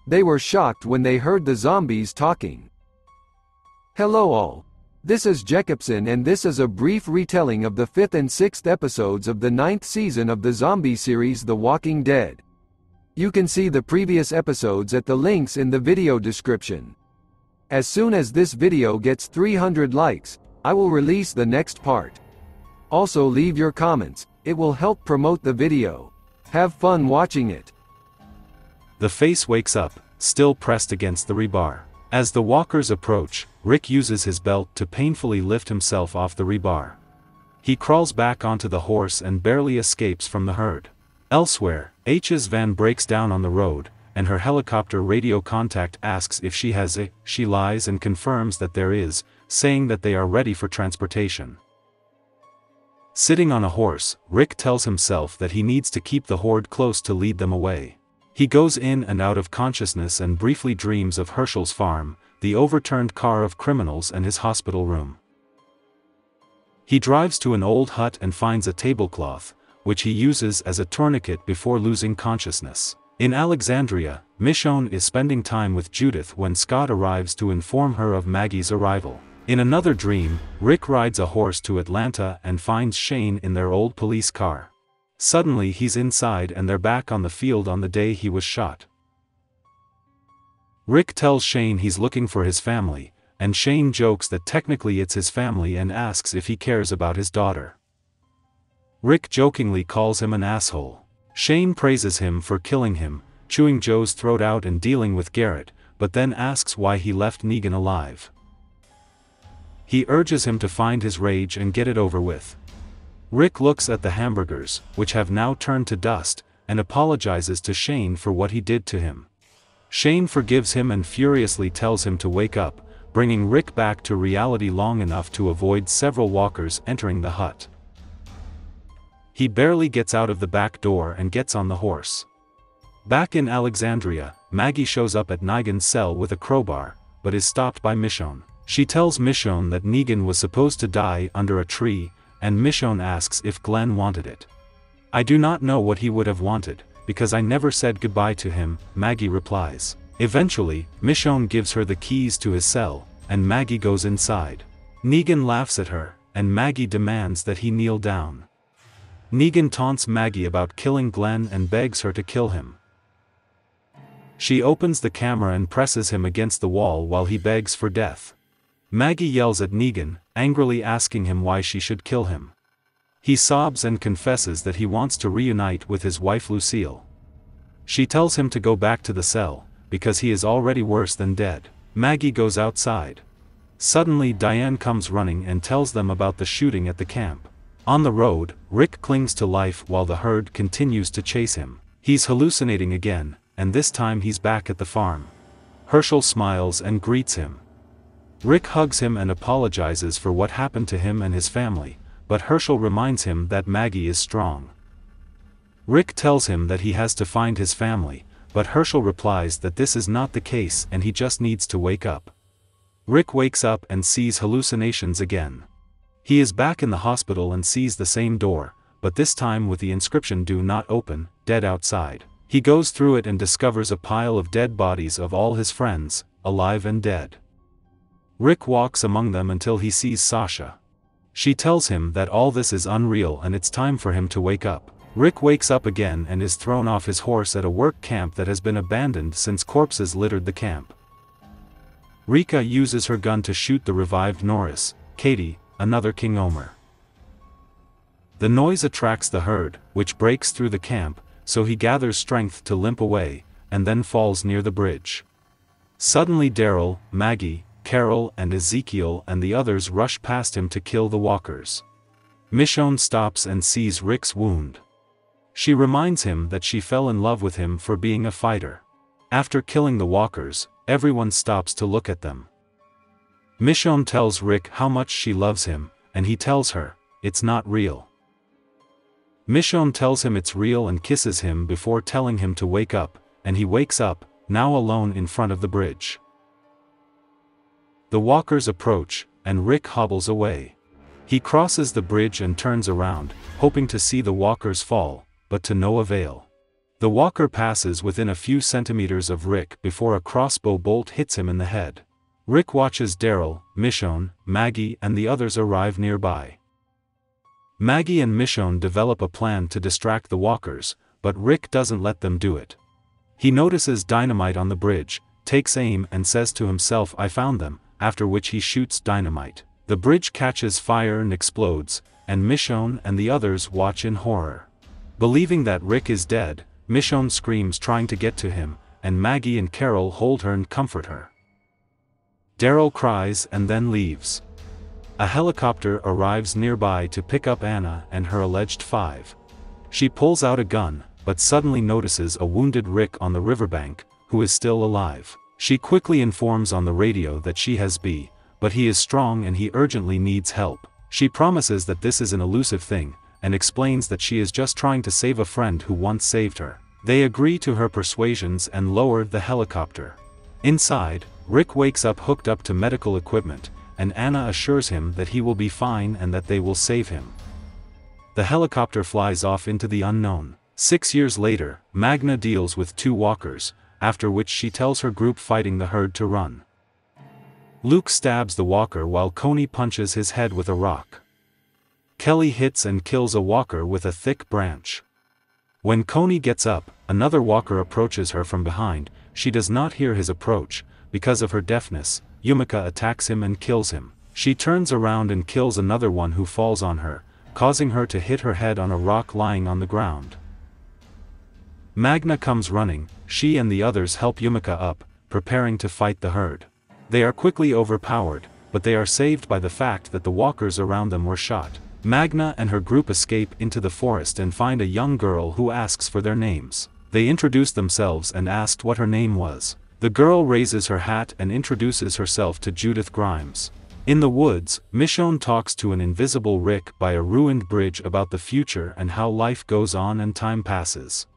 They were shocked when they heard the zombies talking. Hello all. This is Jacobson and this is a brief retelling of the 5th and 6th episodes of the 9th season of the zombie series The Walking Dead. You can see the previous episodes at the links in the video description. As soon as this video gets 300 likes, I will release the next part. Also leave your comments, it will help promote the video. Have fun watching it. The face wakes up, still pressed against the rebar. As the walkers approach, Rick uses his belt to painfully lift himself off the rebar. He crawls back onto the horse and barely escapes from the herd. Elsewhere, H's van breaks down on the road, and her helicopter radio contact asks if she has a. She lies and confirms that there is, saying that they are ready for transportation. Sitting on a horse, Rick tells himself that he needs to keep the horde close to lead them away. He goes in and out of consciousness and briefly dreams of Hershel's farm, the overturned car of criminals and his hospital room. He drives to an old hut and finds a tablecloth, which he uses as a tourniquet before losing consciousness. In Alexandria, Michonne is spending time with Judith when Scott arrives to inform her of Maggie's arrival. In another dream, Rick rides a horse to Atlanta and finds Shane in their old police car. Suddenly he's inside and they're back on the field on the day he was shot. Rick tells Shane he's looking for his family, and Shane jokes that technically it's his family and asks if he cares about his daughter. Rick jokingly calls him an asshole. Shane praises him for killing him, chewing Joe's throat out and dealing with Garrett, but then asks why he left Negan alive. He urges him to find his rage and get it over with. Rick looks at the hamburgers, which have now turned to dust, and apologizes to Shane for what he did to him. Shane forgives him and furiously tells him to wake up, bringing Rick back to reality long enough to avoid several walkers entering the hut. He barely gets out of the back door and gets on the horse. Back in Alexandria, Maggie shows up at Negan's cell with a crowbar, but is stopped by Michonne. She tells Michonne that Negan was supposed to die under a tree, and Michonne asks if Glenn wanted it. "I do not know what he would have wanted, because I never said goodbye to him," Maggie replies. Eventually, Michonne gives her the keys to his cell, and Maggie goes inside. Negan laughs at her, and Maggie demands that he kneel down. Negan taunts Maggie about killing Glenn and begs her to kill him. She opens the camera and presses him against the wall while he begs for death. Maggie yells at Negan, angrily asking him why she should kill him. He sobs and confesses that he wants to reunite with his wife Lucille. She tells him to go back to the cell, because he is already worse than dead. Maggie goes outside. Suddenly Diane comes running and tells them about the shooting at the camp. On the road, Rick clings to life while the herd continues to chase him. He's hallucinating again, and this time he's back at the farm. Hershel smiles and greets him. Rick hugs him and apologizes for what happened to him and his family, but Hershel reminds him that Maggie is strong. Rick tells him that he has to find his family, but Hershel replies that this is not the case and he just needs to wake up. Rick wakes up and sees hallucinations again. He is back in the hospital and sees the same door, but this time with the inscription "Do not open," dead outside. He goes through it and discovers a pile of dead bodies of all his friends, alive and dead. Rick walks among them until he sees Sasha. She tells him that all this is unreal and it's time for him to wake up. Rick wakes up again and is thrown off his horse at a work camp that has been abandoned since corpses littered the camp. Rika uses her gun to shoot the revived Norris, Katie, another King Omer. The noise attracts the herd, which breaks through the camp, so he gathers strength to limp away, and then falls near the bridge. Suddenly Daryl, Maggie, Carol and Ezekiel and the others rush past him to kill the walkers. Michonne stops and sees Rick's wound. She reminds him that she fell in love with him for being a fighter. After killing the walkers, everyone stops to look at them. Michonne tells Rick how much she loves him, and he tells her, it's not real. Michonne tells him it's real and kisses him before telling him to wake up, and he wakes up, now alone in front of the bridge. The walkers approach, and Rick hobbles away. He crosses the bridge and turns around, hoping to see the walkers fall, but to no avail. The walker passes within a few centimeters of Rick before a crossbow bolt hits him in the head. Rick watches Daryl, Michonne, Maggie and the others arrive nearby. Maggie and Michonne develop a plan to distract the walkers, but Rick doesn't let them do it. He notices dynamite on the bridge, takes aim and says to himself, "I found them," after which he shoots dynamite. The bridge catches fire and explodes, and Michonne and the others watch in horror. Believing that Rick is dead, Michonne screams trying to get to him, and Maggie and Carol hold her and comfort her. Daryl cries and then leaves. A helicopter arrives nearby to pick up Anna and her alleged 5. She pulls out a gun, but suddenly notices a wounded Rick on the riverbank, who is still alive. She quickly informs on the radio that she has B, but he is strong and he urgently needs help. She promises that this is an elusive thing, and explains that she is just trying to save a friend who once saved her. They agree to her persuasions and lower the helicopter. Inside, Rick wakes up hooked up to medical equipment, and Anna assures him that he will be fine and that they will save him. The helicopter flies off into the unknown. 6 years later, Magna deals with 2 walkers, after which she tells her group fighting the herd to run. Luke stabs the walker while Coney punches his head with a rock. Kelly hits and kills a walker with a thick branch. When Coney gets up, another walker approaches her from behind. She does not hear his approach. Because of her deafness, Yumika attacks him and kills him. She turns around and kills another one who falls on her, causing her to hit her head on a rock lying on the ground. Magna comes running. She and the others help Yumika up, preparing to fight the herd. They are quickly overpowered, but they are saved by the fact that the walkers around them were shot. Magna and her group escape into the forest and find a young girl who asks for their names. They introduce themselves and asked what her name was. The girl raises her hat and introduces herself to Judith Grimes. In the woods, Michonne talks to an invisible Rick by a ruined bridge about the future and how life goes on and time passes.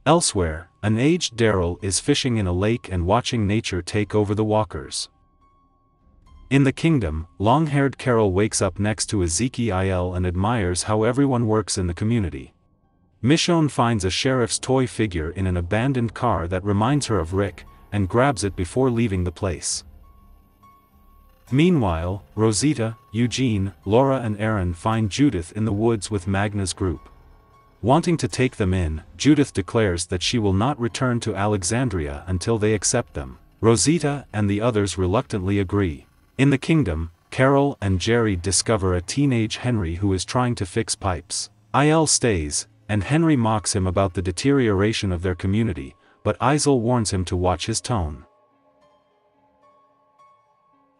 Elsewhere, an aged Daryl is fishing in a lake and watching nature take over the walkers. In the kingdom, long-haired Carol wakes up next to Ezekiel and admires how everyone works in the community. Michonne finds a sheriff's toy figure in an abandoned car that reminds her of Rick, and grabs it before leaving the place. Meanwhile, Rosita, Eugene, Laura and Aaron find Judith in the woods with Magna's group. Wanting to take them in, Judith declares that she will not return to Alexandria until they accept them. Rosita and the others reluctantly agree. In the kingdom, Carol and Jerry discover a teenage Henry who is trying to fix pipes. Il stays, and Henry mocks him about the deterioration of their community, but Isel warns him to watch his tone.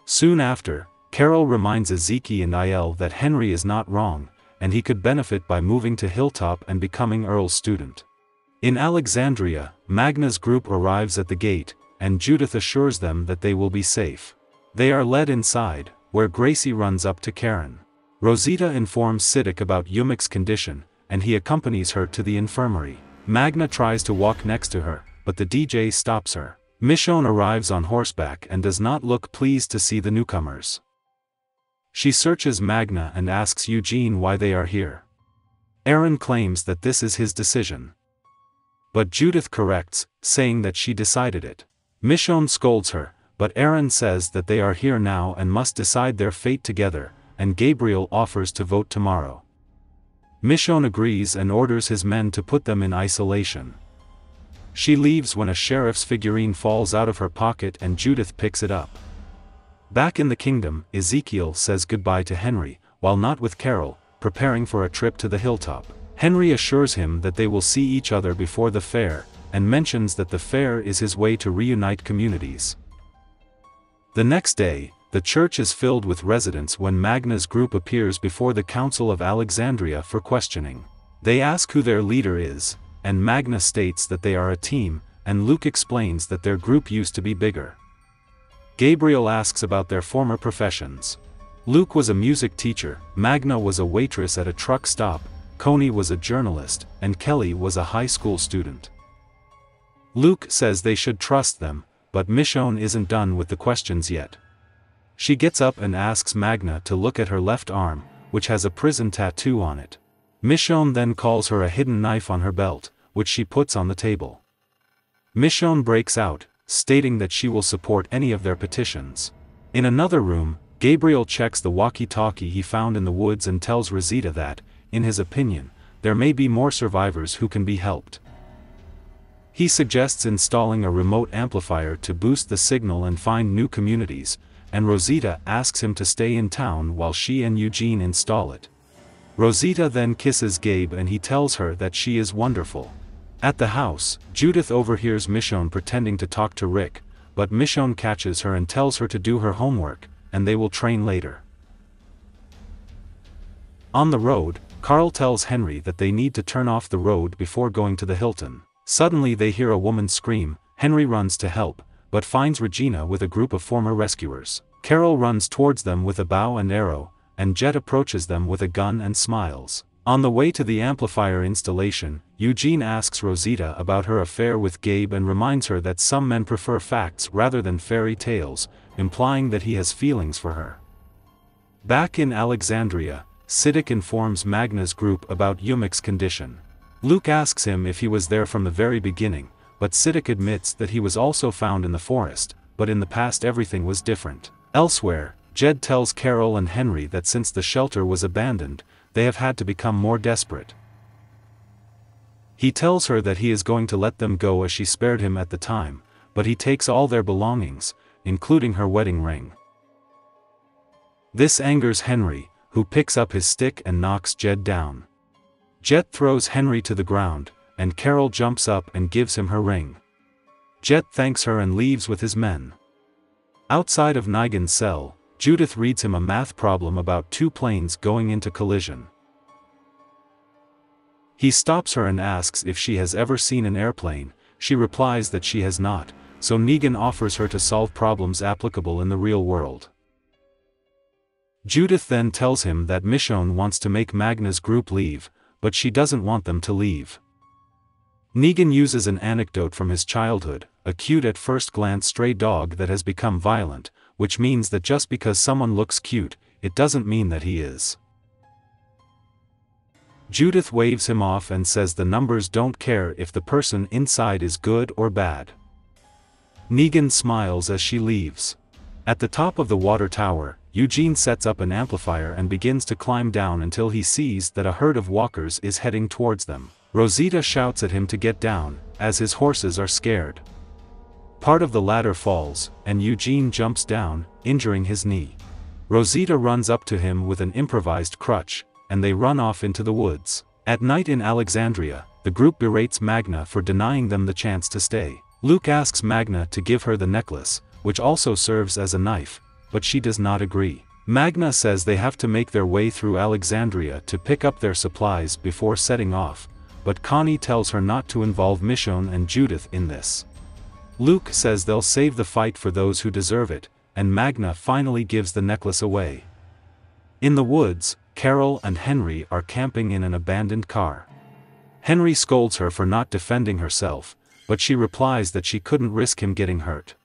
Soon after, Carol reminds Ezekiel and Il that Henry is not wrong, and he could benefit by moving to Hilltop and becoming Earl's student. In Alexandria, Magna's group arrives at the gate, and Judith assures them that they will be safe. They are led inside, where Gracie runs up to Karen. Rosita informs Siddiq about Yumik's condition, and he accompanies her to the infirmary. Magna tries to walk next to her, but the DJ stops her. Michonne arrives on horseback and does not look pleased to see the newcomers. She searches Magna and asks Eugene why they are here. Aaron claims that this is his decision. But Judith corrects, saying that she decided it. Michonne scolds her, but Aaron says that they are here now and must decide their fate together, and Gabriel offers to vote tomorrow. Michonne agrees and orders his men to put them in isolation. She leaves when a sheriff's figurine falls out of her pocket and Judith picks it up. Back in the kingdom, Ezekiel says goodbye to Henry, while not with Carol, preparing for a trip to the hilltop. Henry assures him that they will see each other before the fair, and mentions that the fair is his way to reunite communities. The next day, the church is filled with residents when Magna's group appears before the Council of Alexandria for questioning. They ask who their leader is, and Magna states that they are a team, and Luke explains that their group used to be bigger. Gabriel asks about their former professions. Luke was a music teacher, Magna was a waitress at a truck stop, Coney was a journalist, and Kelly was a high school student. Luke says they should trust them, but Michonne isn't done with the questions yet. She gets up and asks Magna to look at her left arm, which has a prison tattoo on it. Michonne then calls her a hidden knife on her belt, which she puts on the table. Michonne breaks out, stating that she will support any of their petitions. In another room, Gabriel checks the walkie-talkie he found in the woods and tells Rosita that, in his opinion, there may be more survivors who can be helped. He suggests installing a remote amplifier to boost the signal and find new communities, and Rosita asks him to stay in town while she and Eugene install it. Rosita then kisses Gabe and he tells her that she is wonderful. At the house, Judith overhears Michonne pretending to talk to Rick, but Michonne catches her and tells her to do her homework, and they will train later. On the road, Carl tells Henry that they need to turn off the road before going to the Hilton. Suddenly they hear a woman scream. Henry runs to help, but finds Regina with a group of former rescuers. Carol runs towards them with a bow and arrow, and Jet approaches them with a gun and smiles. On the way to the amplifier installation, Eugene asks Rosita about her affair with Gabe and reminds her that some men prefer facts rather than fairy tales, implying that he has feelings for her. Back in Alexandria, Siddiq informs Magna's group about Yumik's condition. Luke asks him if he was there from the very beginning, but Siddiq admits that he was also found in the forest, but in the past everything was different. Elsewhere, Jed tells Carol and Henry that since the shelter was abandoned, they have had to become more desperate. He tells her that he is going to let them go as she spared him at the time, but he takes all their belongings, including her wedding ring. This angers Henry, who picks up his stick and knocks Jed down. Jet throws Henry to the ground, and Carol jumps up and gives him her ring. Jet thanks her and leaves with his men. Outside of Nigan's cell, Judith reads him a math problem about two planes going into collision. He stops her and asks if she has ever seen an airplane. She replies that she has not, so Negan offers her to solve problems applicable in the real world. Judith then tells him that Michonne wants to make Magna's group leave, but she doesn't want them to leave. Negan uses an anecdote from his childhood, a cute at first glance stray dog that has become violent, which means that just because someone looks cute, it doesn't mean that he is. Judith waves him off and says the numbers don't care if the person inside is good or bad. Negan smiles as she leaves. At the top of the water tower, Eugene sets up an amplifier and begins to climb down until he sees that a herd of walkers is heading towards them. Rosita shouts at him to get down, as his horses are scared. Part of the ladder falls, and Eugene jumps down, injuring his knee. Rosita runs up to him with an improvised crutch, and they run off into the woods. At night in Alexandria, the group berates Magna for denying them the chance to stay. Luke asks Magna to give her the necklace, which also serves as a knife, but she does not agree. Magna says they have to make their way through Alexandria to pick up their supplies before setting off, but Connie tells her not to involve Michonne and Judith in this. Luke says they'll save the fight for those who deserve it, and Magna finally gives the necklace away. In the woods, Carol and Henry are camping in an abandoned car. Henry scolds her for not defending herself, but she replies that she couldn't risk him getting hurt.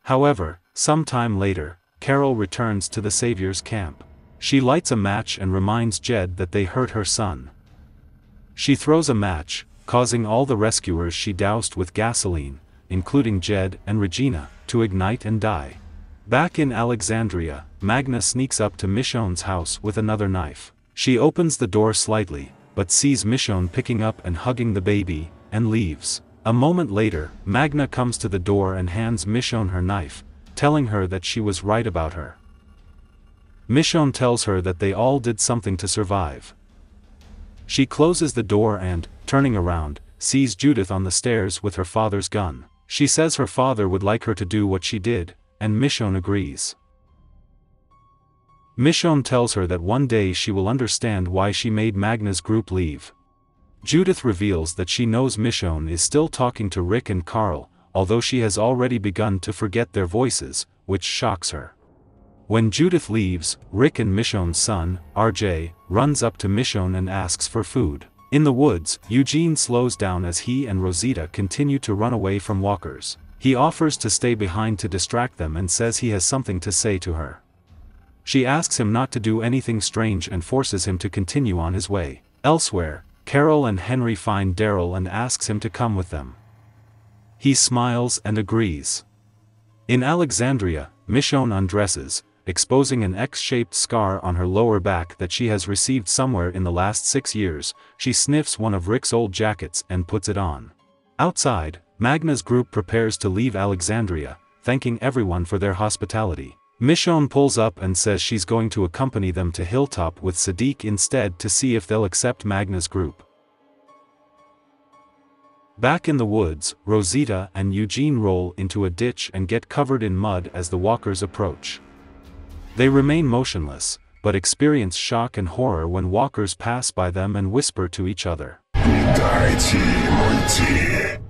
However, some time later, Carol returns to the Savior's camp. She lights a match and reminds Jed that they hurt her son. She throws a match, causing all the rescuers she doused with gasoline, including Jed and Regina, to ignite and die. Back in Alexandria, Magna sneaks up to Michonne's house with another knife. She opens the door slightly, but sees Michonne picking up and hugging the baby, and leaves. A moment later, Magna comes to the door and hands Michonne her knife, telling her that she was right about her. Michonne tells her that they all did something to survive. She closes the door and, turning around, sees Judith on the stairs with her father's gun. She says her father would like her to do what she did, and Michonne agrees. Michonne tells her that one day she will understand why she made Magna's group leave. Judith reveals that she knows Michonne is still talking to Rick and Carl, although she has already begun to forget their voices, which shocks her. When Judith leaves, Rick and Michonne's son, RJ, runs up to Michonne and asks for food. In the woods, Eugene slows down as he and Rosita continue to run away from walkers. He offers to stay behind to distract them and says he has something to say to her. She asks him not to do anything strange and forces him to continue on his way. Elsewhere, Carol and Henry find Daryl and asks him to come with them. He smiles and agrees. In Alexandria, Michonne undresses, exposing an X-shaped scar on her lower back that she has received somewhere in the last 6 years. She sniffs one of Rick's old jackets and puts it on. Outside, Magna's group prepares to leave Alexandria, thanking everyone for their hospitality. Michonne pulls up and says she's going to accompany them to Hilltop with Sadiq instead to see if they'll accept Magna's group. Back in the woods, Rosita and Eugene roll into a ditch and get covered in mud as the walkers approach. They remain motionless, but experience shock and horror when walkers pass by them and whisper to each other. «Не дайте им уйти!